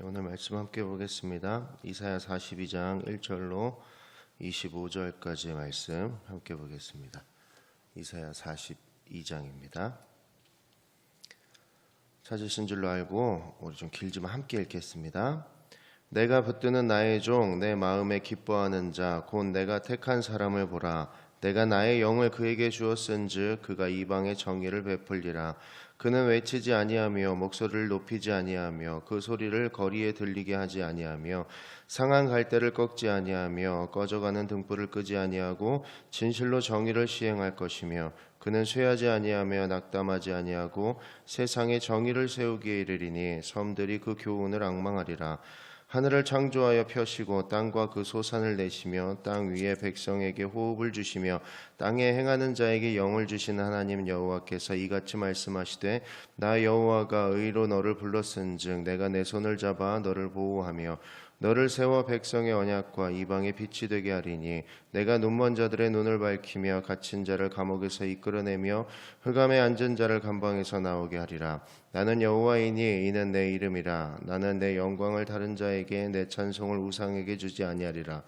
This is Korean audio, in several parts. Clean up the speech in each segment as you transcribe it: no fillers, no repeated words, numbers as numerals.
오늘 말씀 함께 보겠습니다. 이사야 42장 1절로 25절까지의 말씀 함께 보겠습니다. 이사야 42장입니다. 찾으신 줄로 알고 우리 좀 길지만 함께 읽겠습니다. 내가 붙드는 나의 종, 내 마음에 기뻐하는 자, 곧 내가 택한 사람을 보라. 내가 나의 영을 그에게 주었은즉 그가 이방의 정의를 베풀리라. 그는 외치지 아니하며 목소리를 높이지 아니하며 그 소리를 거리에 들리게 하지 아니하며 상한 갈대를 꺾지 아니하며 꺼져가는 등불을 끄지 아니하고 진실로 정의를 시행할 것이며 그는 쇠하지 아니하며 낙담하지 아니하고 세상에 정의를 세우기에 이르리니 섬들이 그 교훈을 앙망하리라. 하늘을 창조하여 펴시고 땅과 그 소산을 내시며 땅 위에 백성에게 호흡을 주시며 땅에 행하는 자에게 영을 주신 하나님 여호와께서 이같이 말씀하시되 나 여호와가 의로 너를 불렀은즉 내가 내 손을 잡아 너를 보호하며 너를 세워 백성의 언약과 이방의 빛이 되게 하리니 내가 눈먼 자들의 눈을 밝히며 갇힌 자를 감옥에서 이끌어내며 흑암에 앉은 자를 감방에서 나오게 하리라. 나는 여호와이니 이는 내 이름이라. 나는 내 영광을 다른 자에게 내 찬송을 우상에게 주지 아니하리라.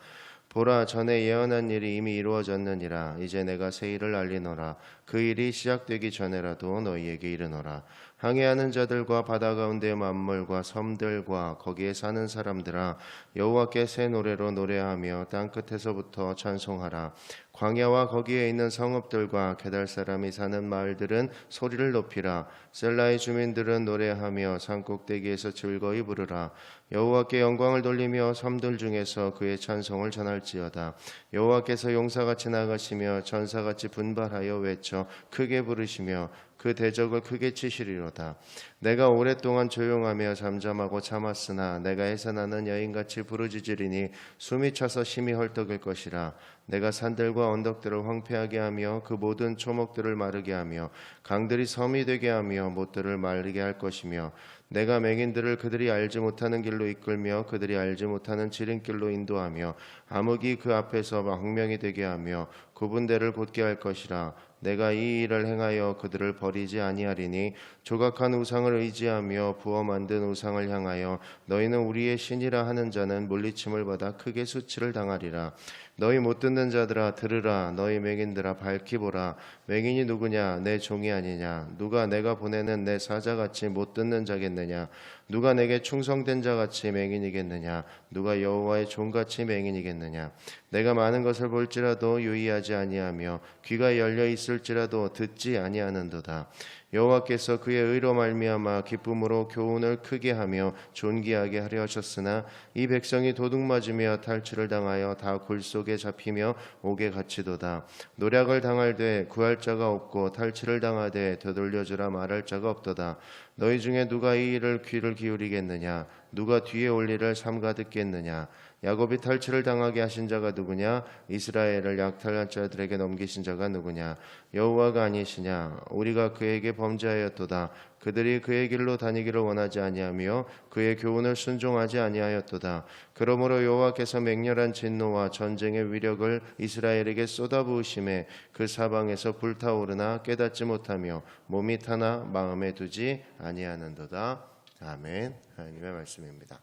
보라, 전에 예언한 일이 이미 이루어졌느니라. 이제 내가 새 일을 알리노라. 그 일이 시작되기 전에라도 너희에게 이르노라. 항해하는 자들과 바다 가운데 만물과 섬들과 거기에 사는 사람들아, 여호와께 새 노래로 노래하며 땅 끝에서부터 찬송하라. 광야와 거기에 있는 성읍들과 게달 사람이 사는 마을들은 소리를 높이라. 셀라의 주민들은 노래하며 산꼭대기에서 즐거이 부르라. 여호와께 영광을 돌리며 섬들 중에서 그의 찬송을 전할지어다. 여호와께서 용사같이 나가시며 전사같이 분발하여 외쳐 크게 부르시며 그 대적을 크게 치시리로다. 내가 오랫동안 조용하며 잠잠하고 참았으나 내가 해산하는 여인같이 부르짖으리니 숨이 차서 심히 헐떡일 것이라. 내가 산들과 언덕들을 황폐하게 하며 그 모든 초목들을 마르게 하며 강들이 섬이 되게 하며 못들을 마르게 할 것이며 내가 맹인들을 그들이 알지 못하는 길로 이끌며 그들이 알지 못하는 지름길로 인도하며 암흑이 그 앞에서 망명이 되게 하며 구분대를 곧게 할 것이라. 내가 이 일을 행하여 그들을 버리지 아니하리니 조각한 우상을 의지하며 부어 만든 우상을 향하여 너희는 우리의 신이라 하는 자는 물리침을 받아 크게 수치를 당하리라. 너희 못 듣는 자들아 들으라. 너희 맹인들아 밝히 보라. 맹인이 누구냐? 내 종이 아니냐? 누가 내가 보내는 내 사자같이 못 듣는 자겠느냐? 누가 내게 충성된 자같이 맹인이겠느냐? 누가 여호와의 종같이 맹인이겠느냐? 내가 많은 것을 볼지라도 유의하지 아니하며 귀가 열려 있을지라도 듣지 아니하는도다. 여호와께서 그의 의로 말미암아 기쁨으로 교훈을 크게 하며 존귀하게 하려 하셨으나 이 백성이 도둑맞으며 탈취를 당하여 다 굴 속에 잡히며 옥에 갇히도다. 노략을 당할되 구할 자가 없고 탈취를 당하되 되돌려주라 말할 자가 없도다. 너희 중에 누가 이 일을 귀를 기울이겠느냐? 누가 뒤에 올 일을 삼가 듣겠느냐? 야곱이 탈취를 당하게 하신 자가 누구냐? 이스라엘을 약탈한 자들에게 넘기신 자가 누구냐? 여호와가 아니시냐? 우리가 그에게 범죄하였도다. 그들이 그의 길로 다니기를 원하지 아니하며 그의 교훈을 순종하지 아니하였도다. 그러므로 여호와께서 맹렬한 진노와 전쟁의 위력을 이스라엘에게 쏟아부으심에 그 사방에서 불타오르나 깨닫지 못하며 몸이 타나 마음에 두지 아니하는도다. 아멘. 하나님의 말씀입니다.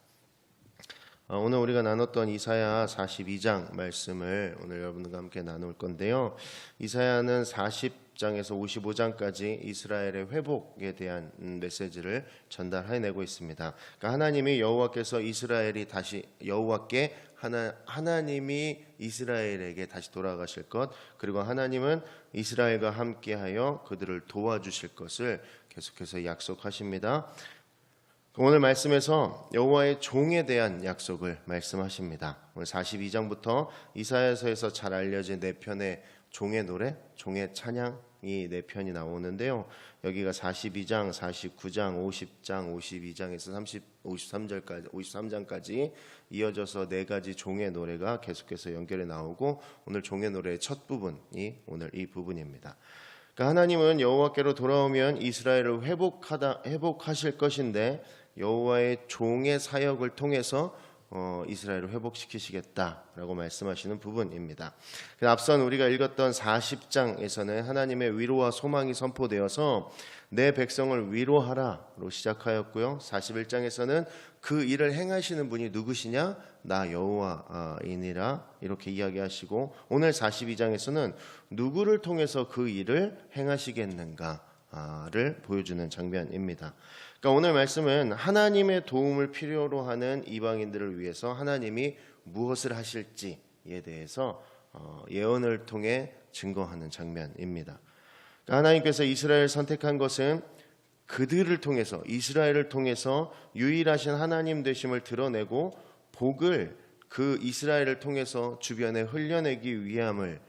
오늘 우리가 나눴던 이사야 42장 말씀을 오늘 여러분들과 함께 나눌 건데요. 이사야는 40장에서 55장까지 이스라엘의 회복에 대한 메시지를 전달해내고 있습니다. 그러니까 하나님이 여호와께서 이스라엘이 다시 여호와께 하나님이 이스라엘에게 다시 돌아가실 것, 그리고 하나님은 이스라엘과 함께하여 그들을 도와주실 것을 계속해서 약속하십니다. 오늘 말씀에서 여호와의 종에 대한 약속을 말씀하십니다. 오늘 42장부터 이사야서에서 잘 알려진 네 편의 종의 노래, 종의 찬양이 네 편이 나오는데요. 여기가 42장, 49장, 50장, 52장에서 53장까지 이어져서 네 가지 종의 노래가 계속해서 연결해 나오고 오늘 종의 노래의 첫 부분이 오늘 이 부분입니다. 그러니까 하나님은 여호와께로 돌아오면 이스라엘을 회복하실 것인데 여호와의 종의 사역을 통해서 이스라엘을 회복시키시겠다라고 말씀하시는 부분입니다. 앞선 우리가 읽었던 40장에서는 하나님의 위로와 소망이 선포되어서 내 백성을 위로하라로 시작하였고요. 41장에서는 그 일을 행하시는 분이 누구시냐? 나 여호와이니라 이렇게 이야기하시고, 오늘 42장에서는 누구를 통해서 그 일을 행하시겠는가를 보여주는 장면입니다. 그러니까 오늘 말씀은 하나님의 도움을 필요로 하는 이방인들을 위해서 하나님이 무엇을 하실지에 대해서 예언을 통해 증거하는 장면입니다. 그러니까 하나님께서 이스라엘을 선택한 것은 그들을 통해서, 이스라엘을 통해서 유일하신 하나님 되심을 드러내고 복을 그 이스라엘을 통해서 주변에 흘려내기 위함을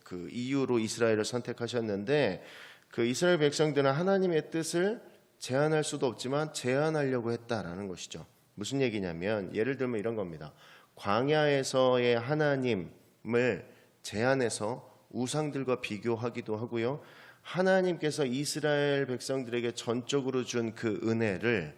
그 이유로 이스라엘을 선택하셨는데, 그 이스라엘 백성들은 하나님의 뜻을 제한할 수도 없지만 제한하려고 했다라는 것이죠. 무슨 얘기냐면, 예를 들면 이런 겁니다. 광야에서의 하나님을 제한해서 우상들과 비교하기도 하고요. 하나님께서 이스라엘 백성들에게 전적으로 준 그 은혜를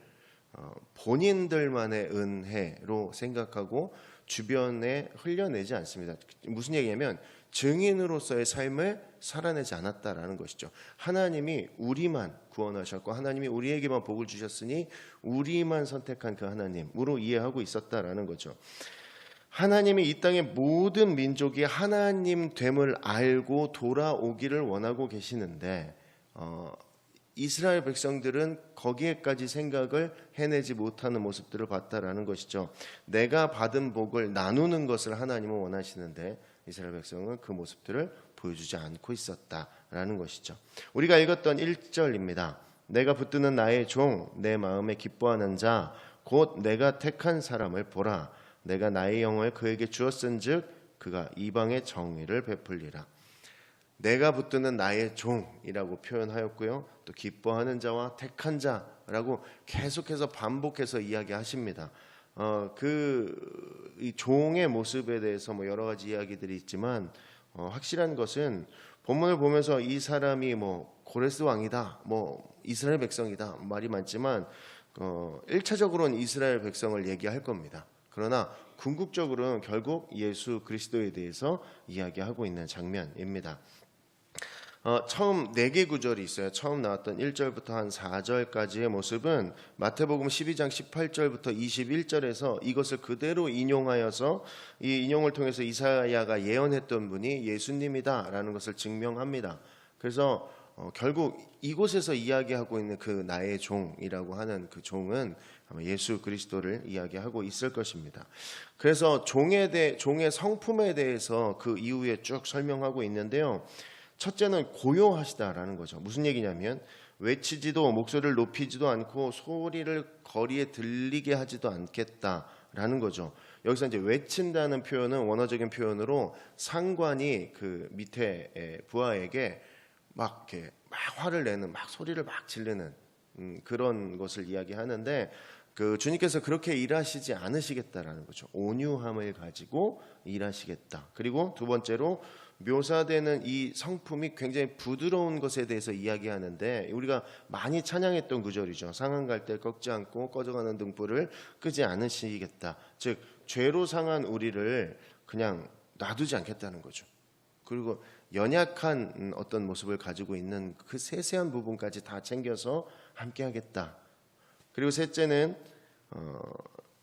본인들만의 은혜로 생각하고 주변에 흘려내지 않습니다. 무슨 얘기냐면 증인으로서의 삶을 살아내지 않았다라는 것이죠. 하나님이 우리만 구원하셨고 하나님이 우리에게만 복을 주셨으니 우리만 선택한 그 하나님으로 이해하고 있었다라는 거죠. 하나님이 이 땅의 모든 민족이 하나님 됨을 알고 돌아오기를 원하고 계시는데 이스라엘 백성들은 거기에까지 생각을 해내지 못하는 모습들을 봤다라는 것이죠. 내가 받은 복을 나누는 것을 하나님은 원하시는데 이스라엘 백성은 그 모습들을 보여주지 않고 있었다라는 것이죠. 우리가 읽었던 1절입니다. 내가 붙드는 나의 종, 내 마음에 기뻐하는 자, 곧 내가 택한 사람을 보라. 내가 나의 영을 그에게 주었은즉 그가 이방의 정의를 베풀리라. 내가 붙드는 나의 종이라고 표현하였고요. 또 기뻐하는 자와 택한 자라고 계속해서 반복해서 이야기하십니다. 이 종의 모습에 대해서 뭐 여러 가지 이야기들이 있지만 확실한 것은 본문을 보면서 이 사람이 뭐 고레스 왕이다, 뭐 이스라엘 백성이다 말이 많지만 1차적으로는 이스라엘 백성을 얘기할 겁니다. 그러나 궁극적으로는 결국 예수 그리스도에 대해서 이야기하고 있는 장면입니다. 처음 4개 구절이 있어요. 처음 나왔던 1절부터 한 4절까지의 모습은 마태복음 12장 18절부터 21절에서 이것을 그대로 인용하여서 이 인용을 통해서 이사야가 예언했던 분이 예수님이다라는 것을 증명합니다. 그래서 결국 이곳에서 이야기하고 있는 그 나의 종이라고 하는 그 종은 아마 예수 그리스도를 이야기하고 있을 것입니다. 그래서 종의 성품에 대해서 그 이후에 쭉 설명하고 있는데요. 첫째는 고요하시다라는 거죠. 무슨 얘기냐면 외치지도 목소리를 높이지도 않고 소리를 거리에 들리게 하지도 않겠다라는 거죠. 여기서 이제 외친다는 표현은 원어적인 표현으로 상관이 그 밑에 부하에게 막 이렇게 막 화를 내는, 막 소리를 막 지르는 그런 것을 이야기하는데, 그 주님께서 그렇게 일하시지 않으시겠다라는 거죠. 온유함을 가지고 일하시겠다. 그리고 두 번째로 묘사되는 이 성품이 굉장히 부드러운 것에 대해서 이야기하는데, 우리가 많이 찬양했던 구절이죠. 상한 갈대 꺾지 않고 꺼져가는 등불을 끄지 않으시겠다. 즉 죄로 상한 우리를 그냥 놔두지 않겠다는 거죠. 그리고 연약한 어떤 모습을 가지고 있는 그 세세한 부분까지 다 챙겨서 함께하겠다. 그리고 셋째는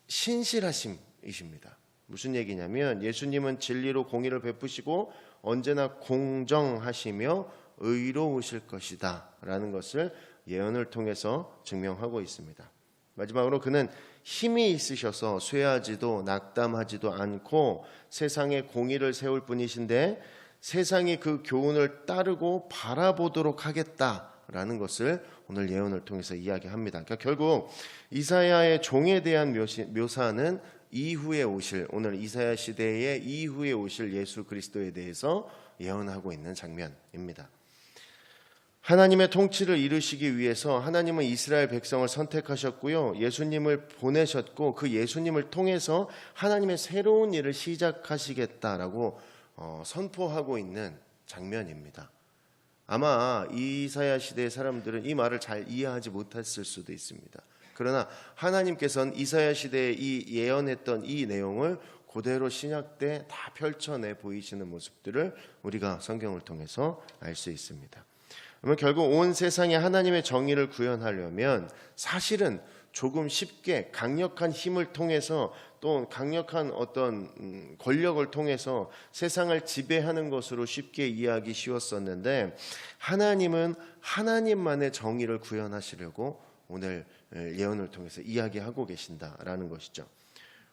신실하심이십니다. 무슨 얘기냐면 예수님은 진리로 공의를 베푸시고 언제나 공정하시며 의로우실 것이다 라는 것을 예언을 통해서 증명하고 있습니다. 마지막으로 그는 힘이 있으셔서 쇠하지도 낙담하지도 않고 세상에 공의를 세울 분이신데 세상이 그 교훈을 따르고 바라보도록 하겠다라는 것을 오늘 예언을 통해서 이야기합니다. 그러니까 결국 이사야의 종에 대한 묘사는 이후에 오실, 오늘 이사야 시대의 이후에 오실 예수 그리스도에 대해서 예언하고 있는 장면입니다. 하나님의 통치를 이루시기 위해서 하나님은 이스라엘 백성을 선택하셨고요. 예수님을 보내셨고 그 예수님을 통해서 하나님의 새로운 일을 시작하시겠다라고 선포하고 있는 장면입니다. 아마 이사야 시대의 사람들은 이 말을 잘 이해하지 못했을 수도 있습니다. 그러나 하나님께서는 이사야 시대에 이 예언했던 이 내용을 그대로 신약 때 다 펼쳐내 보이시는 모습들을 우리가 성경을 통해서 알 수 있습니다. 그러면 결국 온 세상에 하나님의 정의를 구현하려면 사실은 조금 쉽게 강력한 힘을 통해서 또 강력한 어떤 권력을 통해서 세상을 지배하는 것으로 쉽게 이해하기 쉬웠었는데, 하나님은 하나님만의 정의를 구현하시려고 오늘 예언을 통해서 이야기하고 계신다라는 것이죠.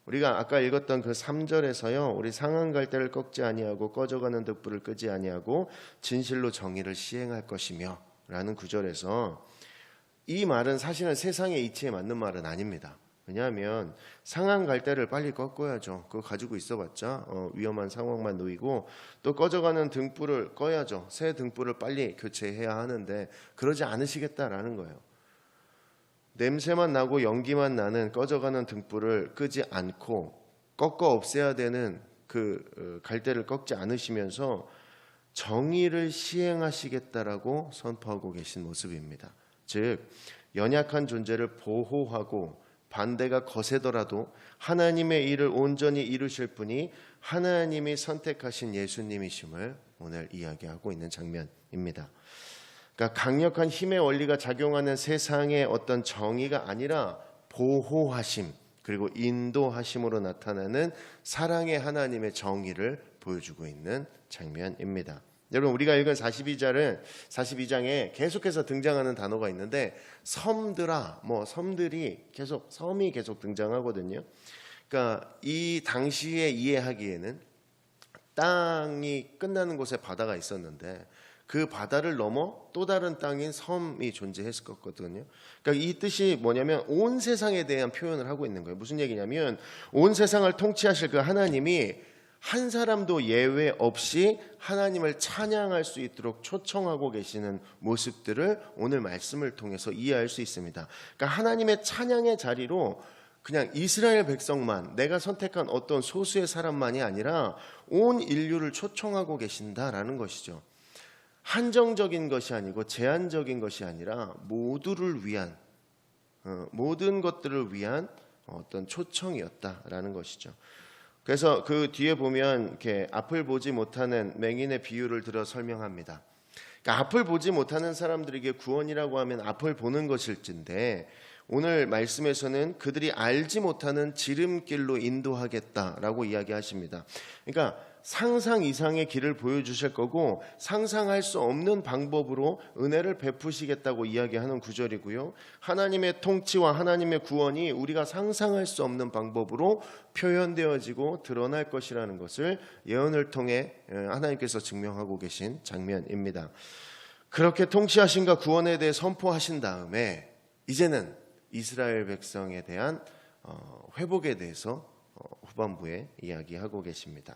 우리가 아까 읽었던 그 3절에서요, 우리 상한 갈대를 꺾지 아니하고 꺼져가는 등불을 끄지 아니하고 진실로 정의를 시행할 것이며 라는 구절에서, 이 말은 사실은 세상의 이치에 맞는 말은 아닙니다. 왜냐하면 상한 갈대를 빨리 꺾어야죠. 그거 가지고 있어봤자 위험한 상황만 놓이고, 또 꺼져가는 등불을 꺼야죠. 새 등불을 빨리 교체해야 하는데 그러지 않으시겠다라는 거예요. 냄새만 나고 연기만 나는 꺼져가는 등불을 끄지 않고 꺾어 없애야 되는 그 갈대를 꺾지 않으시면서 정의를 시행하시겠다라고 선포하고 계신 모습입니다. 즉, 연약한 존재를 보호하고 반대가 거세더라도 하나님의 일을 온전히 이루실 분이 하나님이 선택하신 예수님이심을 오늘 이야기하고 있는 장면입니다. 그러니까 강력한 힘의 원리가 작용하는 세상의 어떤 정의가 아니라 보호하심 그리고 인도하심으로 나타나는 사랑의 하나님의 정의를 보여주고 있는 장면입니다. 여러분, 우리가 읽은 42장에 계속해서 등장하는 단어가 있는데, 섬들아, 섬들이 계속, 섬이 계속 등장하거든요. 그러니까 이 당시에 이해하기에는 땅이 끝나는 곳에 바다가 있었는데 그 바다를 넘어 또 다른 땅인 섬이 존재했을 거거든요. 그러니까 이 뜻이 뭐냐면 온 세상에 대한 표현을 하고 있는 거예요. 무슨 얘기냐면 온 세상을 통치하실 그 하나님이 한 사람도 예외 없이 하나님을 찬양할 수 있도록 초청하고 계시는 모습들을 오늘 말씀을 통해서 이해할 수 있습니다. 그러니까 하나님의 찬양의 자리로 그냥 이스라엘 백성만, 내가 선택한 어떤 소수의 사람만이 아니라 온 인류를 초청하고 계신다라는 것이죠. 한정적인 것이 아니고 제한적인 것이 아니라 모두를 위한, 모든 것들을 위한 어떤 초청이었다라는 것이죠. 그래서 그 뒤에 보면 이렇게 앞을 보지 못하는 맹인의 비유를 들어 설명합니다. 그러니까 앞을 보지 못하는 사람들에게 구원이라고 하면 앞을 보는 것일진데, 오늘 말씀에서는 그들이 알지 못하는 지름길로 인도하겠다라고 이야기하십니다. 그러니까 상상 이상의 길을 보여주실 거고 상상할 수 없는 방법으로 은혜를 베푸시겠다고 이야기하는 구절이고요. 하나님의 통치와 하나님의 구원이 우리가 상상할 수 없는 방법으로 표현되어지고 드러날 것이라는 것을 예언을 통해 하나님께서 증명하고 계신 장면입니다. 그렇게 통치하신가 구원에 대해 선포하신 다음에 이제는 이스라엘 백성에 대한 회복에 대해서 후반부에 이야기하고 계십니다.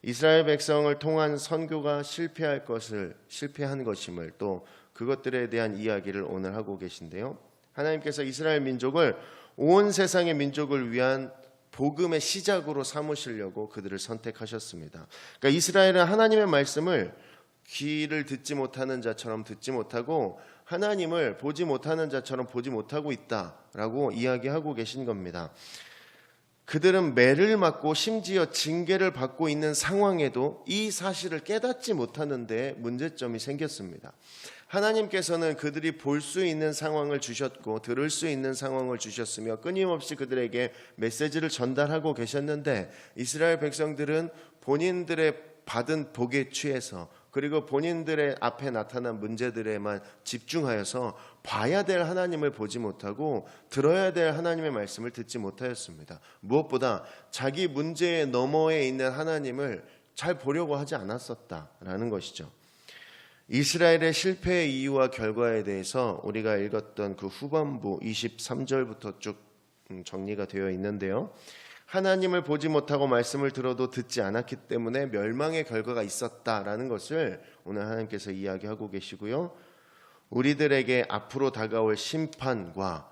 이스라엘 백성을 통한 선교가 실패한 것임을, 또 그것들에 대한 이야기를 오늘 하고 계신데요. 하나님께서 이스라엘 민족을 온 세상의 민족을 위한 복음의 시작으로 삼으시려고 그들을 선택하셨습니다. 그러니까 이스라엘은 하나님의 말씀을 귀를 듣지 못하는 자처럼 듣지 못하고 하나님을 보지 못하는 자처럼 보지 못하고 있다라고 이야기하고 계신 겁니다. 그들은 매를 맞고 심지어 징계를 받고 있는 상황에도 이 사실을 깨닫지 못하는 데 문제점이 생겼습니다. 하나님께서는 그들이 볼 수 있는 상황을 주셨고 들을 수 있는 상황을 주셨으며 끊임없이 그들에게 메시지를 전달하고 계셨는데, 이스라엘 백성들은 본인들의 받은 복에 취해서 그리고 본인들의 앞에 나타난 문제들에만 집중하여서 봐야 될 하나님을 보지 못하고 들어야 될 하나님의 말씀을 듣지 못하였습니다. 무엇보다 자기 문제의 너머에 있는 하나님을 잘 보려고 하지 않았었다라는 것이죠. 이스라엘의 실패의 이유와 결과에 대해서 우리가 읽었던 그 후반부 23절부터 쭉 정리가 되어 있는데요. 하나님을 보지 못하고 말씀을 들어도 듣지 않았기 때문에 멸망의 결과가 있었다라는 것을 오늘 하나님께서 이야기하고 계시고요. 우리들에게 앞으로 다가올 심판과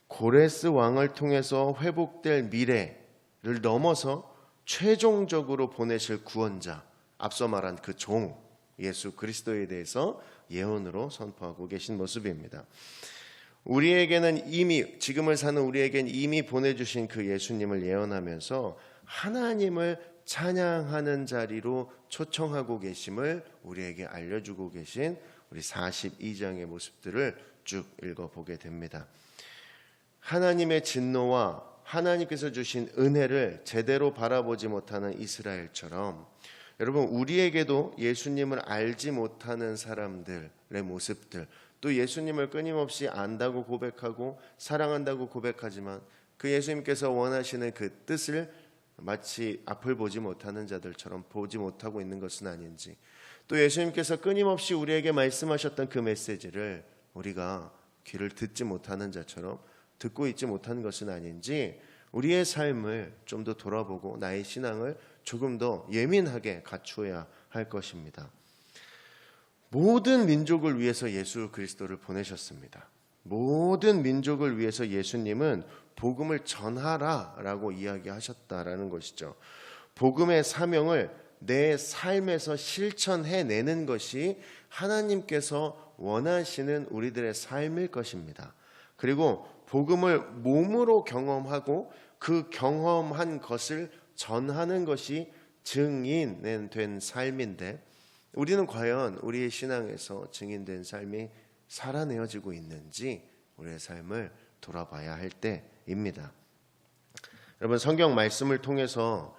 고레스 왕을 통해서 회복될 미래를 넘어서 최종적으로 보내실 구원자, 앞서 말한 그 종 예수 그리스도에 대해서 예언으로 선포하고 계신 모습입니다. 우리에게는 이미 지금을 사는 우리에게는 이미 보내주신 그 예수님을 예언하면서 하나님을 찬양하는 자리로 초청하고 계심을 우리에게 알려주고 계신 우리 42장의 모습들을 쭉 읽어보게 됩니다. 하나님의 진노와 하나님께서 주신 은혜를 제대로 바라보지 못하는 이스라엘처럼 여러분 우리에게도 예수님을 알지 못하는 사람들의 모습들, 또 예수님을 끊임없이 안다고 고백하고 사랑한다고 고백하지만 그 예수님께서 원하시는 그 뜻을 마치 앞을 보지 못하는 자들처럼 보지 못하고 있는 것은 아닌지, 또 예수님께서 끊임없이 우리에게 말씀하셨던 그 메시지를 우리가 귀를 듣지 못하는 자처럼 듣고 있지 못하는 것은 아닌지 우리의 삶을 좀 더 돌아보고 나의 신앙을 조금 더 예민하게 갖추어야 할 것입니다. 모든 민족을 위해서 예수 그리스도를 보내셨습니다. 모든 민족을 위해서 예수님은 복음을 전하라라고 이야기하셨다라는 것이죠. 복음의 사명을 내 삶에서 실천해내는 것이 하나님께서 원하시는 우리들의 삶일 것입니다. 그리고 복음을 몸으로 경험하고 그 경험한 것을 전하는 것이 증인된 삶인데, 우리는 과연 우리의 신앙에서 증인된 삶이 살아내어지고 있는지 우리의 삶을 돌아봐야 할 때입니다. 여러분, 성경 말씀을 통해서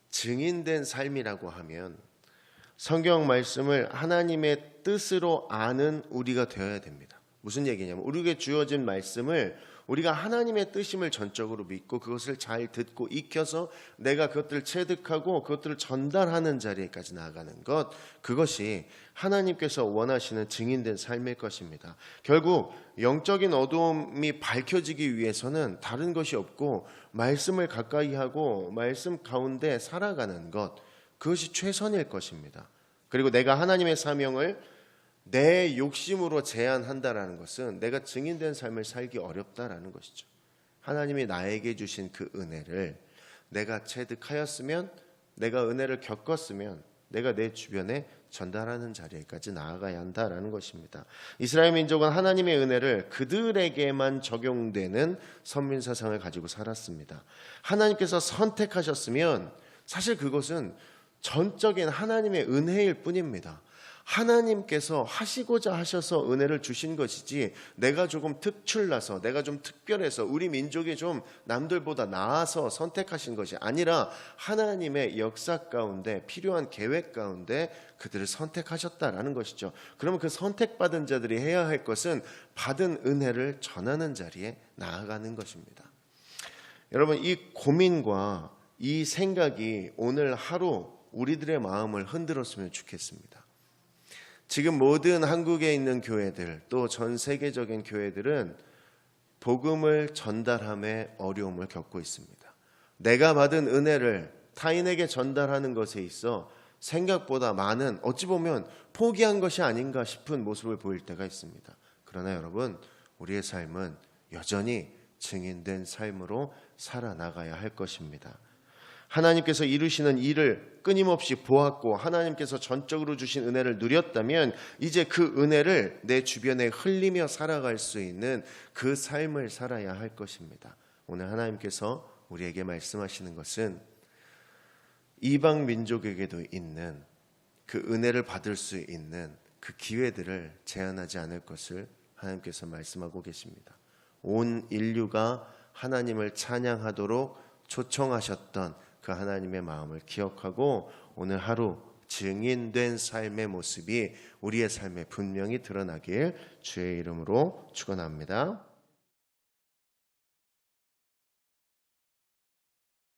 증인된 삶이라고 하면 성경 말씀을 하나님의 뜻으로 아는 우리가 되어야 됩니다. 무슨 얘기냐면 우리에게 주어진 말씀을 우리가 하나님의 뜻임을 전적으로 믿고 그것을 잘 듣고 익혀서 내가 그것들을 체득하고 그것들을 전달하는 자리에까지 나아가는 것, 그것이 하나님께서 원하시는 증인된 삶일 것입니다. 결국 영적인 어두움이 밝혀지기 위해서는 다른 것이 없고 말씀을 가까이 하고 말씀 가운데 살아가는 것, 그것이 최선일 것입니다. 그리고 내가 하나님의 사명을 내 욕심으로 제한한다라는 것은 내가 증인된 삶을 살기 어렵다라는 것이죠. 하나님이 나에게 주신 그 은혜를 내가 체득하였으면, 내가 은혜를 겪었으면 내가 내 주변에 전달하는 자리에까지 나아가야 한다라는 것입니다. 이스라엘 민족은 하나님의 은혜를 그들에게만 적용되는 선민사상을 가지고 살았습니다. 하나님께서 선택하셨으면 사실 그것은 전적인 하나님의 은혜일 뿐입니다. 하나님께서 하시고자 하셔서 은혜를 주신 것이지 내가 조금 특출나서 내가 좀 특별해서 우리 민족이 좀 남들보다 나아서 선택하신 것이 아니라 하나님의 역사 가운데 필요한 계획 가운데 그들을 선택하셨다라는 것이죠. 그러면 그 선택받은 자들이 해야 할 것은 받은 은혜를 전하는 자리에 나아가는 것입니다. 여러분, 이 고민과 이 생각이 오늘 하루 우리들의 마음을 흔들었으면 좋겠습니다. 지금 모든 한국에 있는 교회들, 또 전 세계적인 교회들은 복음을 전달함에 어려움을 겪고 있습니다. 내가 받은 은혜를 타인에게 전달하는 것에 있어 생각보다 많은, 어찌 보면 포기한 것이 아닌가 싶은 모습을 보일 때가 있습니다. 그러나 여러분, 우리의 삶은 여전히 증인된 삶으로 살아나가야 할 것입니다. 하나님께서 이루시는 일을 끊임없이 보았고 하나님께서 전적으로 주신 은혜를 누렸다면 이제 그 은혜를 내 주변에 흘리며 살아갈 수 있는 그 삶을 살아야 할 것입니다. 오늘 하나님께서 우리에게 말씀하시는 것은 이방 민족에게도 있는 그 은혜를 받을 수 있는 그 기회들을 제한하지 않을 것을 하나님께서 말씀하고 계십니다. 온 인류가 하나님을 찬양하도록 초청하셨던 그 하나님의 마음을 기억하고 오늘 하루 증인된 삶의 모습이 우리의 삶에 분명히 드러나길 주의 이름으로 축원합니다.